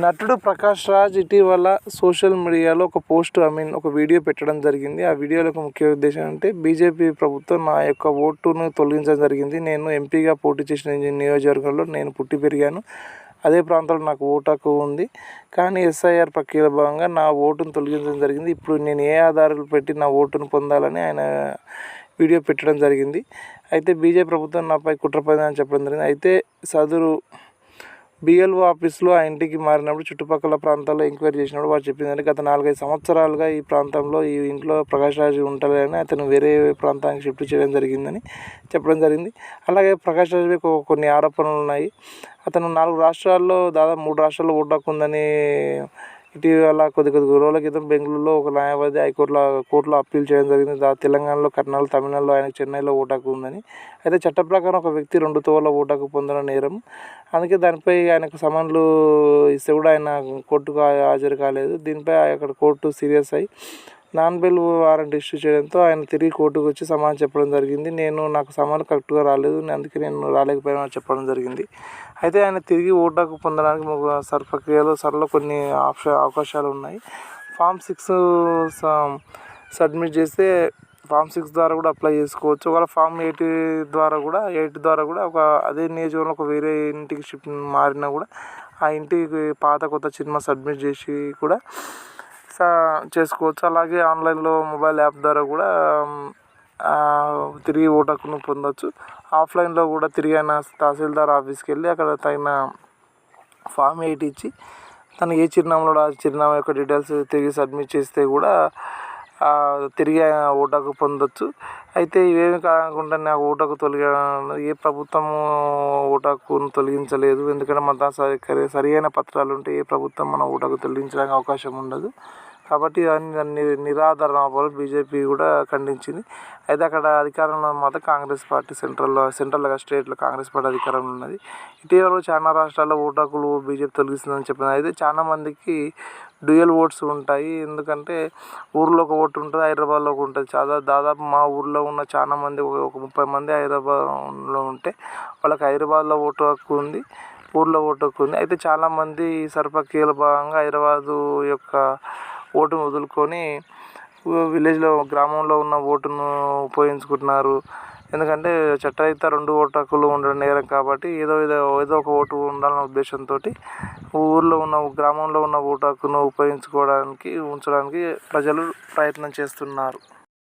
నటుడు ప్రకాష్ రాజ్ ఇటీవల సోషల్ మీడియాలో ఒక వీడియో పెట్టడం జరిగింది. ఆ వీడియోలో ఒక ముఖ్య ఉద్దేశం అంటే బీజేపీ ప్రభుత్వం నా యొక్క ఓటును తొలగించడం జరిగింది. నేను ఎంపీగా పోటీ చేసిన నియోజకవర్గంలో నేను పుట్టి పెరిగాను. అదే ప్రాంతంలో నాకు ఓటు హక్కు ఉంది. కానీ ఎస్ఐఆర్ ప్రక్రియలో భాగంగా నా ఓటును తొలగించడం జరిగింది. ఇప్పుడు నేను ఏ ఆధారాలు పెట్టి నా ఓటును పొందాలని ఆయన వీడియో పెట్టడం జరిగింది. అయితే బీజేపీ ప్రభుత్వం నాపై కుట్ర పన్నిందని చెప్పడం జరిగింది. అయితే సదరు బిఎల్ఓ ఆఫీస్లో ఆ ఇంటికి మారినప్పుడు చుట్టుపక్కల ప్రాంతాల్లో ఎంక్వైరీ చేసినప్పుడు వారు చెప్పిందంటే గత 4-5 సంవత్సరాలుగా ఈ ప్రాంతంలో ఈ ఇంట్లో ప్రకాష్ రాజ్ ఉంటలేదని అతను వేరే ప్రాంతానికి షిఫ్ట్ చేయడం జరిగిందని చెప్పడం జరిగింది. అలాగే ప్రకాష్ రాజ్పై కొన్ని ఆరోపణలు ఉన్నాయి. అతను 4 రాష్ట్రాల్లో దాదాపు 3 రాష్ట్రాల్లో ఓటు హక్కు ఉందని ఇటీవల కొద్ది రోజుల క్రితం బెంగళూరులో ఒక న్యాయవాది కోర్టులో అప్పీల్ చేయడం జరిగింది. తెలంగాణలో, కర్ణాటక, తమిళనాడులో ఆయనకు చెన్నైలో ఓటు హక్కు ఉందని. అయితే చట్ట ప్రకారం ఒక వ్యక్తి 2 తోవల ఓటు హక్కు పొందడం నేరం. అందుకే దానిపై ఆయనకు సమన్లు ఇస్తే కూడా ఆయన కోర్టుకు హాజరు కాలేదు. దీనిపై అక్కడ కోర్టు సీరియస్ అయ్యి నాన్ బెయిల్ వారెంట్ ఇష్యూ చేయడంతో ఆయన తిరిగి కోర్టుకు వచ్చి సమాధానం చెప్పడం జరిగింది. నాకు సమన్లు కరెక్ట్గా రాలేదు, అందుకే నేను రాలేకపోయాను అని చెప్పడం జరిగింది. అయితే ఆయన తిరిగి ఓటు హక్కు పొందడానికి ప్రక్రియలో కొన్ని అవకాశాలు ఉన్నాయి. ఫామ్ 6 సబ్మిట్ చేస్తే ఫామ్ 6 ద్వారా కూడా అప్లై చేసుకోవచ్చు. ఒకవేళ ఫామ్ 8 ద్వారా కూడా అదే నియోజకవర్గంలో ఒక వేరే ఇంటికి షిఫ్ట్ మారినా కూడా ఆ ఇంటికి పాత కొత్త చిరునామా సబ్మిట్ చేసి కూడా చేసుకోవచ్చు. అలాగే ఆన్లైన్లో మొబైల్ యాప్ ద్వారా కూడా తిరిగి ఓటు హక్కును పొందవచ్చు. ఆఫ్లైన్లో కూడా తిరిగి ఆయన తహసీల్దార్ ఆఫీస్కి వెళ్ళి అక్కడ తగిన ఫామ్ 8 ఇచ్చి తను ఏ చిరునామాలో ఆ చిరునామా యొక్క డీటెయిల్స్ తిరిగి సబ్మిట్ చేస్తే కూడా తిరిగి ఓటు హక్కు పొందొచ్చు. అయితే ఇవేమి కాకుండా నాకు ఓటు హక్కు ఏ ప్రభుత్వము ఓటు హక్కును తొలగించలేదు. ఎందుకంటే మన సరైన పత్రాలు ఉంటే ఏ ప్రభుత్వం మన ఓటు హక్కు తొలగించడానికి అవకాశం ఉండదు. కాబట్టి దాన్ని నిరాధారణ బీజేపీ కూడా ఖండించింది. అయితే అక్కడ అధికారంలో మాత్రం కాంగ్రెస్ పార్టీ సెంట్రల్గా స్టేట్లో కాంగ్రెస్ పార్టీ అధికారంలో ఉన్నది. ఇటీవల చాలా రాష్ట్రాల్లో ఓటు హక్కులు బీజేపీ తొలగిస్తుందని చెప్పింది. అయితే చాలా మందికి డ్యూయల్ ఓట్స్ ఉంటాయి. ఎందుకంటే ఊర్లో ఒక ఓటు ఉంటుంది, హైదరాబాద్లో ఒక ఉంటుంది. దాదాపు మా ఊర్లో ఉన్న చాలా మంది ఒక 30 మంది హైదరాబాద్లో ఉంటే వాళ్ళకి హైదరాబాద్లో ఓటు హక్కు ఉంది, ఊర్లో ఓటు హక్కు ఉంది. అయితే చాలామంది ఈ ప్రక్రియలో భాగంగా హైదరాబాదు యొక్క ఓటును వదులుకొని విలేజ్లో గ్రామంలో ఉన్న ఓటును ఉపయోగించుకుంటున్నారు. ఎందుకంటే చట్టరీత్యా 2 ఓటు హక్కులు ఉండడం నేరం కాబట్టి ఏదో ఒక ఓటు ఉండాలన్న ఉద్దేశంతో గ్రామంలో ఉన్న ఓటు హక్కును ఉంచడానికి ప్రజలు ప్రయత్నం చేస్తున్నారు.